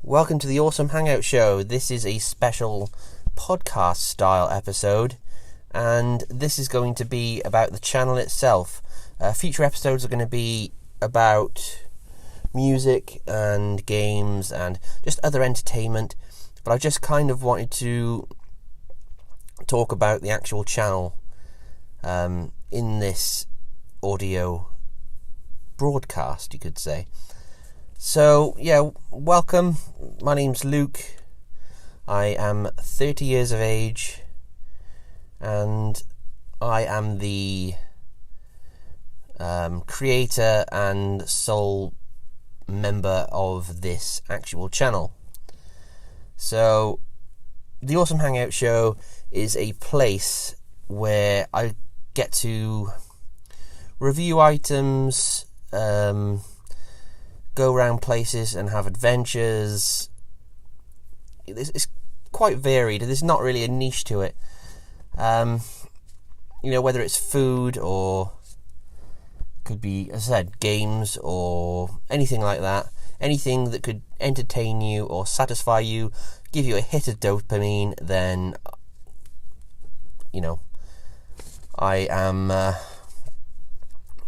Welcome to the Awesome Hangout Show. This is a special podcast style episode, and this is going to be about the channel itself. Future episodes are going to be about music and games and just other entertainment, but I just kind of wanted to talk about the actual channel in this audio broadcast, you could say. So, welcome. My name's Luke. I am 30 years of age, and I am the creator and sole member of this actual channel. So, the Awesome Hangout Show is a place where I get to review items, go around places and have adventures. It's quite varied. There's not really a niche to it. Whether it's food or could be, as I said, games or anything like that. Anything that could entertain you or satisfy you, give you a hit of dopamine, then, I am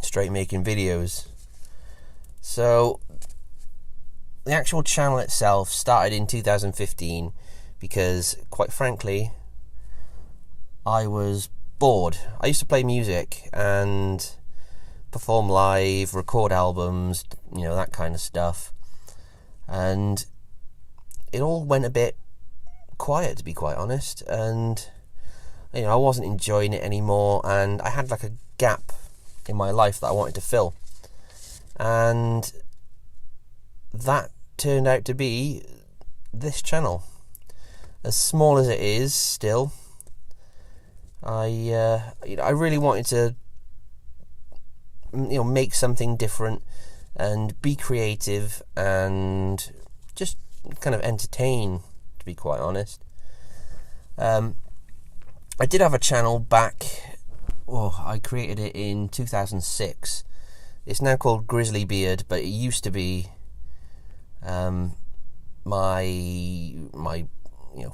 straight making videos. So, the actual channel itself started in 2015 because, quite frankly, I was bored. I used to play music and perform live, record albums, that kind of stuff. And it all went a bit quiet, to be quite honest. And, I wasn't enjoying it anymore, and I had like a gap in my life that I wanted to fill. And that turned out to be this channel. As small as it is, still, I really wanted to, make something different and be creative and just kind of entertain, to be quite honest. I did have a channel back. I created it in 2006. It's now called Grizzly Beard, but it used to be my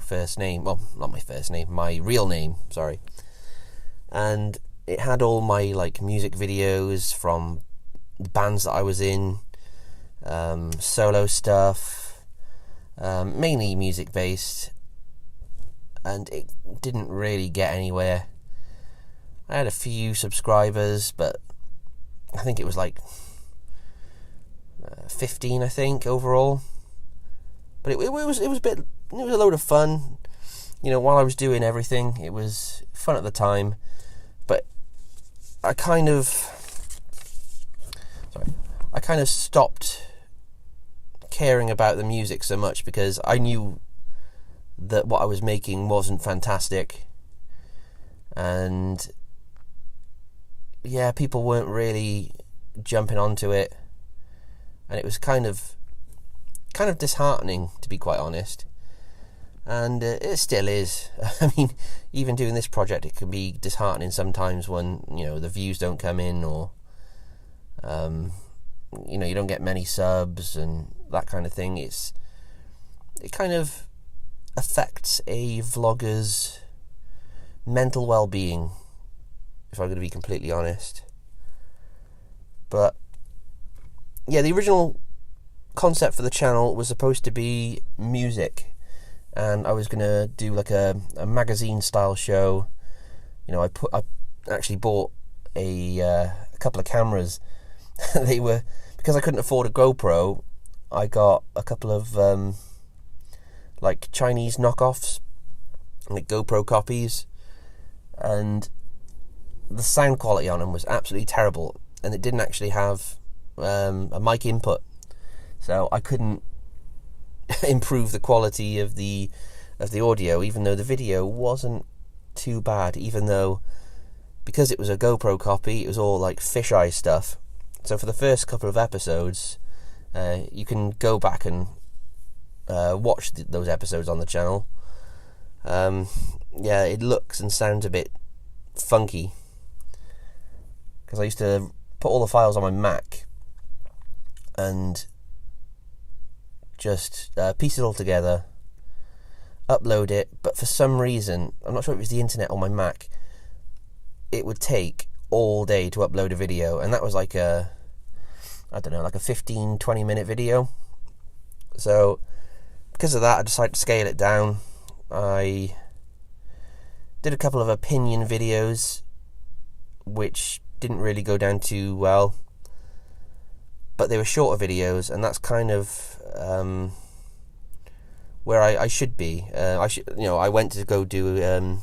first name. Well, not my first name, my real name, sorry. And it had all my music videos from the bands that I was in, solo stuff, mainly music based, and it didn't really get anywhere. I had a few subscribers, but I think it was 15, I think, overall. But it was a load of fun. While I was doing everything, it was fun at the time. But I kind of stopped caring about the music so much because I knew that what I was making wasn't fantastic. And people weren't really jumping onto it, and it was kind of disheartening, to be quite honest. And it still is. I mean, even doing this project, it can be disheartening sometimes when the views don't come in, or you don't get many subs and that kind of thing. It kind of affects a vlogger's mental well-being, if I'm going to be completely honest. But the original concept for the channel was supposed to be music, and I was going to do a magazine style show. I actually bought a couple of cameras. They were, because I couldn't afford a GoPro, I got a couple of Chinese knockoffs, GoPro copies, and the sound quality on them was absolutely terrible, and it didn't actually have a mic input, so I couldn't improve the quality of the audio, even though the video wasn't too bad, because it was a GoPro copy, it was all fisheye stuff. So for the first couple of episodes, you can go back and watch those episodes on the channel. It looks and sounds a bit funky, because I used to put all the files on my Mac and just piece it all together, upload it, but for some reason, I'm not sure if it was the internet or my Mac, it would take all day to upload a video, and that was like a 15-20 minute video. So because of that, I decided to scale it down. I did a couple of opinion videos which didn't really go down too well, but they were shorter videos, and that's kind of where I should be. I went to go do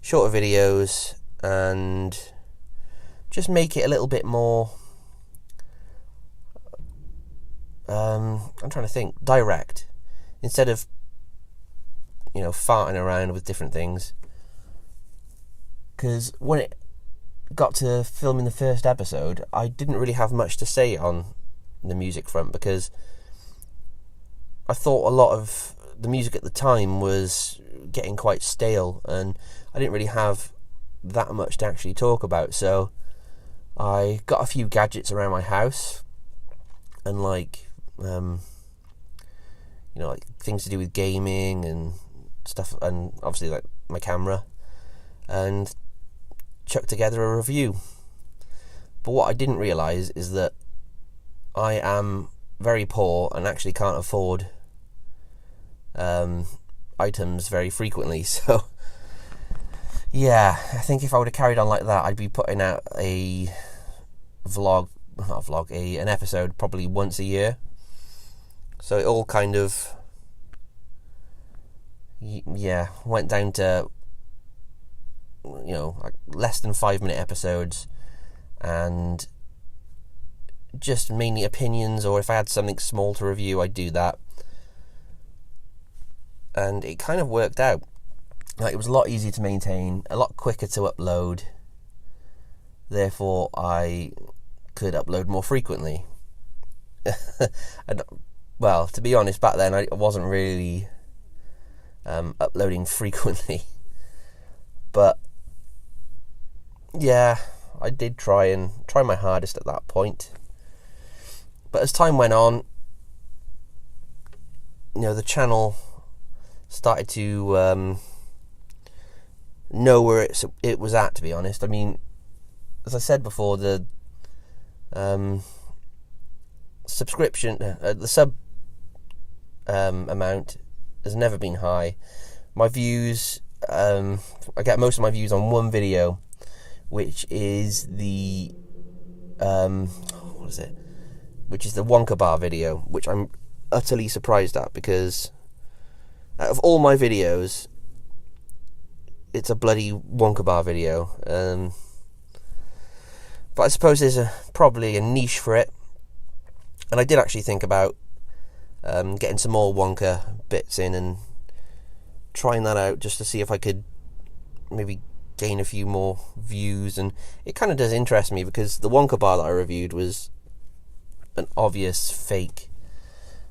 shorter videos and just make it a little bit more I'm trying to think, direct, instead of farting around with different things. Because when it got to filming the first episode, I didn't really have much to say on the music front, because I thought a lot of the music at the time was getting quite stale, and I didn't really have that much to actually talk about. So I got a few gadgets around my house, and like things to do with gaming and stuff, and obviously like my camera, and chucked together a review. But what I didn't realise is that I am very poor and actually can't afford items very frequently. So yeah, I think if I would have carried on like that, I'd be putting out an episode probably once a year. So it all kind of went down to like less than 5-minute episodes, and just mainly opinions, or if I had something small to review, I'd do that. And it kind of worked out. Like, it was a lot easier to maintain, a lot quicker to upload. Therefore, I could upload more frequently. And, well, to be honest, back then I wasn't really uploading frequently. But yeah, I did try my hardest at that point. But as time went on, the channel started to know where it was at, to be honest. I mean, as I said before, the subscription, the sub amount has never been high. My views, I get most of my views on one video, which is the which is the Wonka Bar video, which I'm utterly surprised at, because out of all my videos, it's a bloody Wonka Bar video. But I suppose there's probably a niche for it, and I did actually think about getting some more Wonka bits in and trying that out, just to see if I could maybe gain a few more views. And it kind of does interest me, because the Wonka Bar that I reviewed was an obvious fake,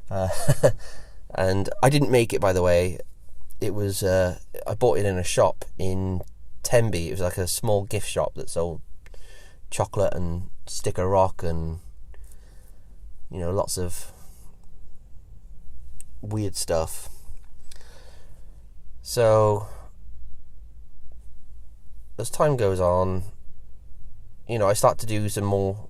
and I didn't make it, by the way. It was I bought it in a shop in Tenby. It was like a small gift shop that sold chocolate and sticker rock and lots of weird stuff. So as time goes on, I start to do some more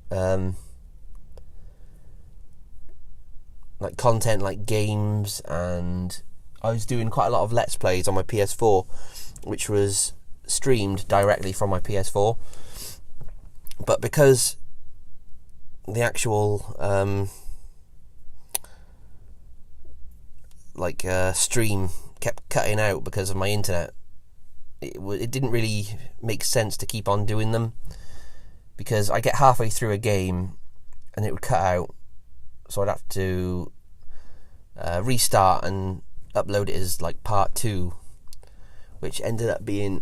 like content, like games, and I was doing quite a lot of Let's Plays on my PS4, which was streamed directly from my PS4. But because the actual stream kept cutting out because of my internet, it didn't really make sense to keep on doing them, because I get halfway through a game and it would cut out, so I'd have to restart and upload it as like part 2, which ended up being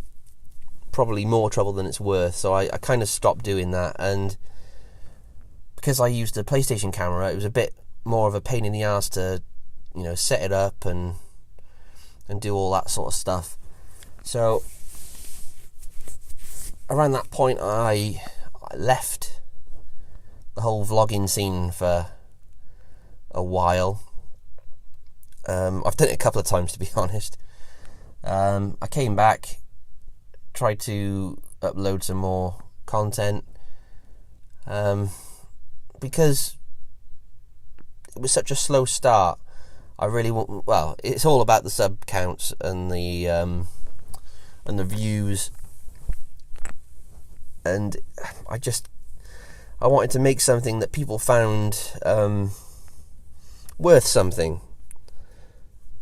probably more trouble than it's worth. So I kind of stopped doing that, and because I used a PlayStation camera, it was a bit more of a pain in the ass to set it up and do all that sort of stuff. So around that point, I left the whole vlogging scene for a while, I've done it a couple of times, to be honest. I came back, tried to upload some more content, because it was such a slow start. I really want, well, it's all about the sub counts and the views, and I wanted to make something that people found worth something.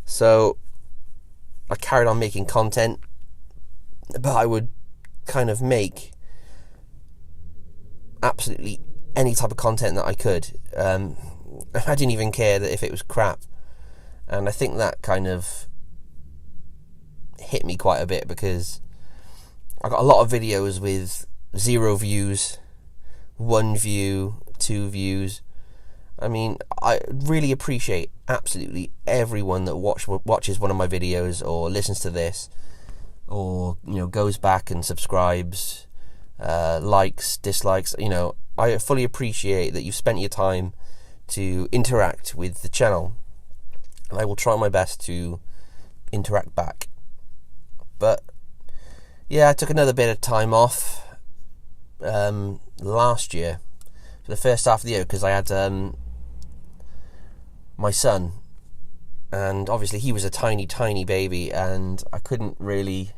So I carried on making content, but I would kind of make absolutely any type of content that I could. I didn't even care that if it was crap. And I think that kind of hit me quite a bit, because I got a lot of videos with 0 views, 1 view, 2 views. I mean, I really appreciate absolutely everyone that watches one of my videos or listens to this, or, you know, goes back and subscribes, likes, dislikes. You know, I fully appreciate that you've spent your time to interact with the channel, and I will try my best to interact back. But yeah, I took another bit of time off last year for the first half of the year, because I had my son, and obviously he was a tiny baby, and I couldn't really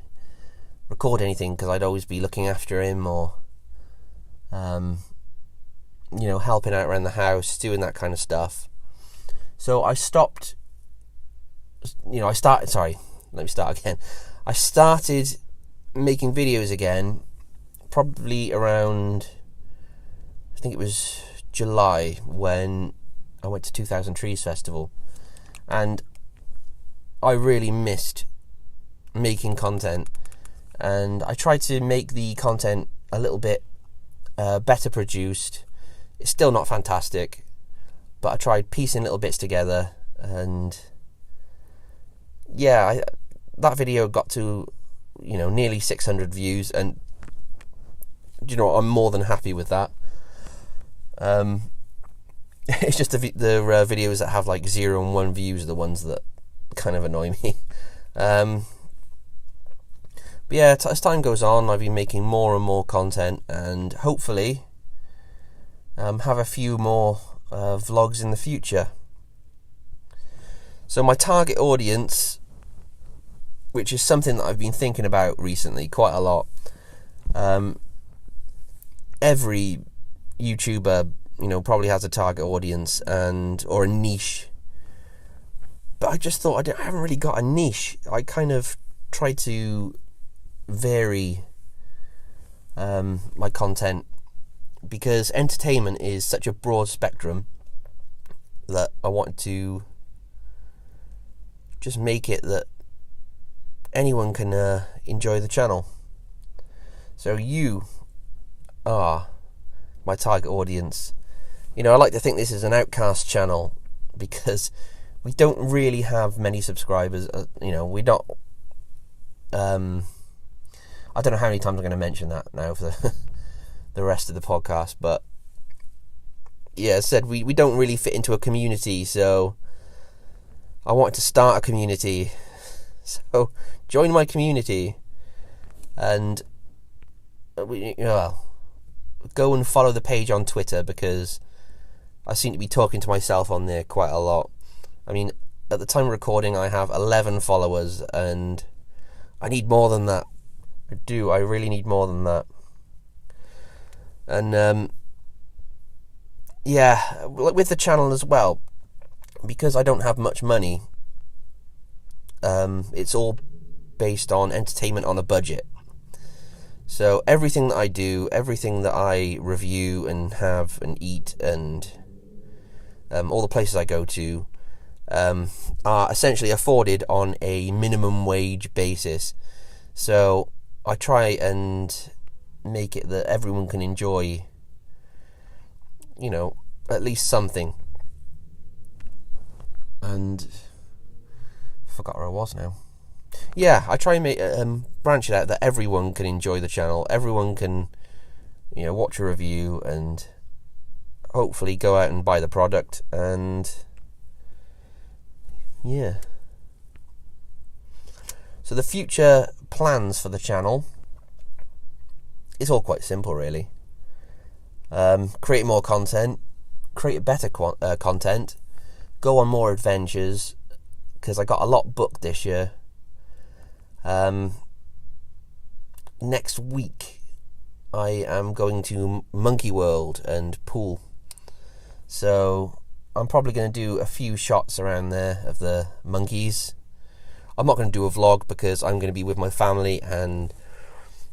record anything because I'd always be looking after him, or you know, helping out around the house, doing that kind of stuff. So I stopped. You know, let me start again. I started making videos again probably around, I think it was July, when I went to 2000 Trees Festival, and I really missed making content, and I tried to make the content a little bit better produced. It's still not fantastic, but I tried piecing little bits together, and yeah, that video got to, you know, nearly 600 views, and you know, I'm more than happy with that. It's just the videos that have like 0 and 1 views are the ones that kind of annoy me. But yeah, as time goes on, I've been making more and more content, and hopefully have a few more vlogs in the future. So my target audience, which is something that I've been thinking about recently quite a lot. Every YouTuber, you know, probably has a target audience or a niche. But I just thought I haven't really got a niche. I kind of try to vary my content, because entertainment is such a broad spectrum that I wanted to just make it that anyone can enjoy the channel. So you are my target audience. You know, I like to think this is an outcast channel, because we don't really have many subscribers. You know, we don't. I don't know how many times I'm going to mention that now for the rest of the podcast, but yeah, as I said, we don't really fit into a community, so I wanted to start a community. So join my community, and go and follow the page on Twitter, because I seem to be talking to myself on there quite a lot. I mean, at the time of recording, I have 11 followers, and I need more than that. I really need more than that. And yeah, with the channel as well, because I don't have much money, it's all based on entertainment on a budget. So everything that I do, everything that I review and have and eat, and all the places I go to are essentially afforded on a minimum wage basis. So I try and make it that everyone can enjoy, you know, at least something. And I forgot where I was now. Yeah, I try and make branch it out that everyone can enjoy the channel. Everyone can, you know, watch a review and hopefully go out and buy the product. And yeah. So the future plans for the channel, it's all quite simple, really. Create more content, create better content, go on more adventures, because I got a lot booked this year. Next week I am going to Monkey World and pool, so I'm probably going to do a few shots around there of the monkeys. I'm not going to do a vlog because I'm going to be with my family, and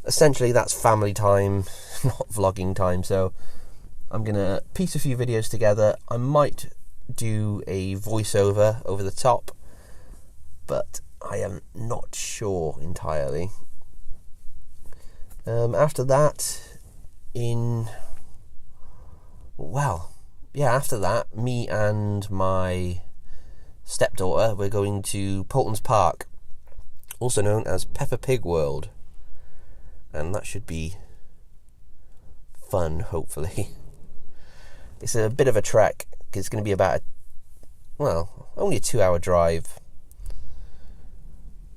essentially that's family time, not vlogging time. So I'm going to piece a few videos together. I might do a voiceover over the top, but I am not sure entirely. After that, after that, me and my stepdaughter, we're going to Poulton's Park, also known as Peppa Pig World, and that should be fun, hopefully. It's a bit of a trek, because it's going to be about only a 2-hour drive,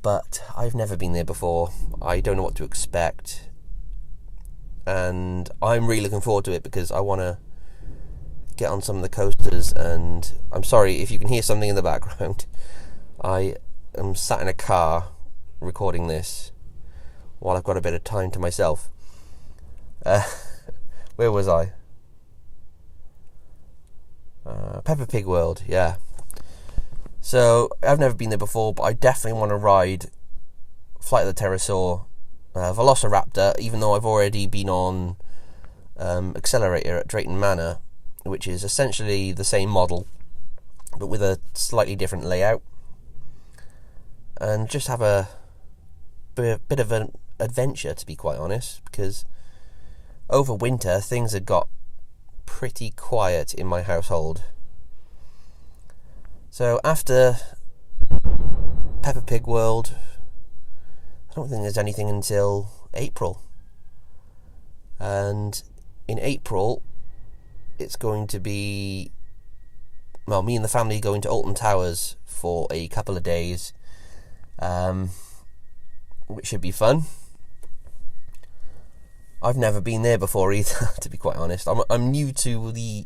but I've never been there before. I don't know what to expect, and I'm really looking forward to it because I want to get on some of the coasters. And I'm sorry if you can hear something in the background. I am sat in a car recording this while I've got a bit of time to myself. Where was I? Peppa Pig World, yeah. So I've never been there before, but I definitely want to ride Flight of the Pterosaur, Velociraptor, even though I've already been on Accelerator at Drayton Manor, which is essentially the same model but with a slightly different layout, and just have a bit of an adventure, to be quite honest, because over winter things had got pretty quiet in my household. So after Peppa Pig World, I don't think there's anything until April. And in April, it's going to be, me and the family going to Alton Towers for a couple of days, which should be fun. I've never been there before either, to be quite honest. I'm new to the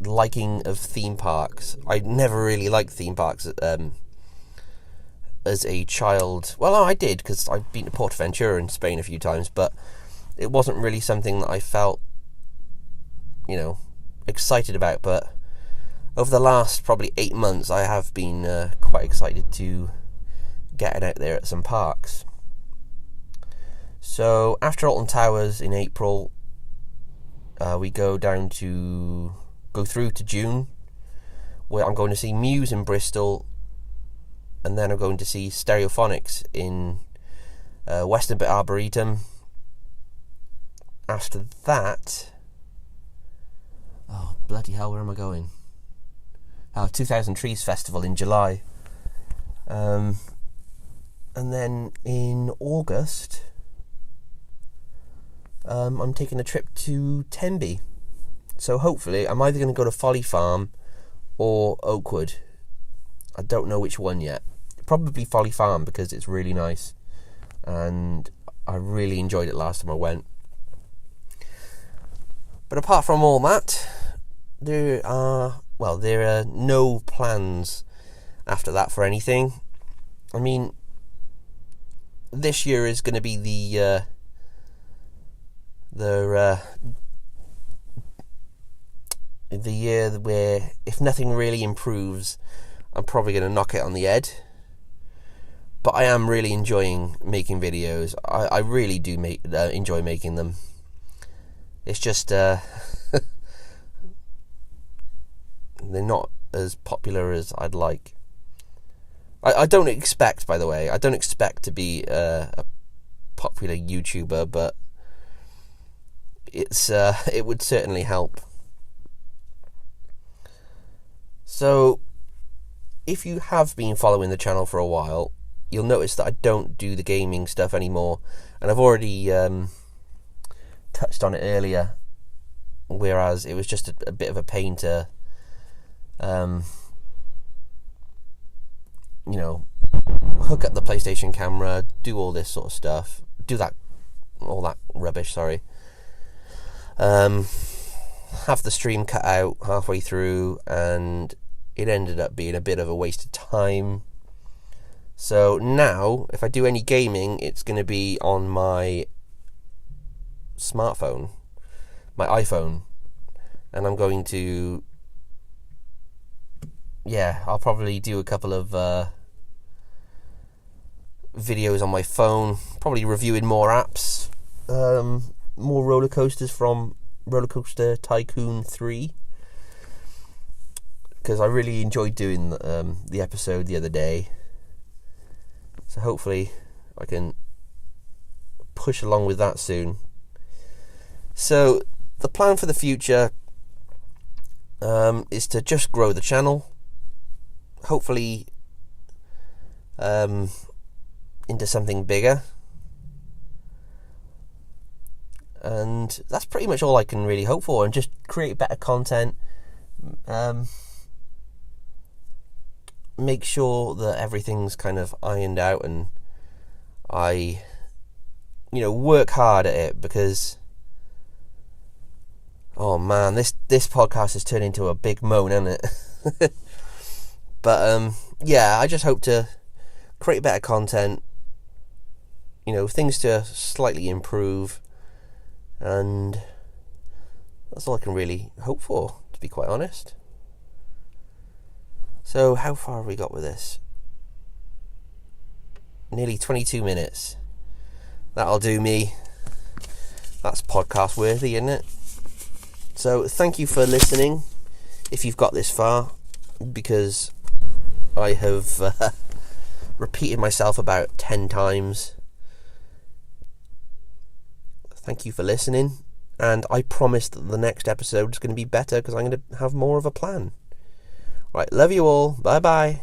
liking of theme parks. I never really liked theme parks as a child. Well, I did, because I've been to Portaventura in Spain a few times, but it wasn't really something that I felt, excited about. But over the last probably 8 months, I have been quite excited to get out there at some parks. So after Alton Towers in April, we go through to June, where I'm going to see Muse in Bristol, and then I'm going to see Stereophonics in Western Bit Arboretum. After that, oh bloody hell, where am I going? 2000 Trees Festival in July, and then in August, I'm taking a trip to Tenby. So hopefully I'm either going to go to Folly Farm or Oakwood. I don't know which one yet. Probably Folly Farm, because it's really nice, and I really enjoyed it last time I went. But apart from all that, there are no plans after that for anything. I mean, this year is going to be the year where, if nothing really improves, I'm probably going to knock it on the head. But I am really enjoying making videos. I really do enjoy making them. It's just they're not as popular as I'd like. I don't expect, by the way, to be a popular YouTuber, but it would certainly help. So if you have been following the channel for a while, you'll notice that I don't do the gaming stuff anymore, and I've already touched on it earlier, whereas it was just a bit of a pain to you know, hook up the PlayStation camera, do all this sort of stuff, all that rubbish, sorry. Have the stream cut out halfway through, and it ended up being a bit of a waste of time. So now, if I do any gaming, it's going to be on my smartphone, my iPhone, and I'm going to, I'll probably do a couple of videos on my phone, probably reviewing more apps, more roller coasters from Roller Coaster Tycoon 3, because I really enjoyed doing the episode the other day. So hopefully I can push along with that soon. So the plan for the future is to just grow the channel, hopefully into something bigger. And that's pretty much all I can really hope for, and just create better content, make sure that everything's kind of ironed out, and I, work hard at it, because, oh man, this podcast has turned into a big moan, hasn't it? But I just hope to create better content, things to slightly improve, and that's all I can really hope for, to be quite honest. So how far have we got with this? Nearly 22 minutes. That'll do me. That's podcast worthy, isn't it? So thank you for listening, if you've got this far, because I have repeated myself about 10 times. Thank you for listening, and I promise that the next episode is going to be better, because I'm going to have more of a plan. Right, love you all. Bye bye.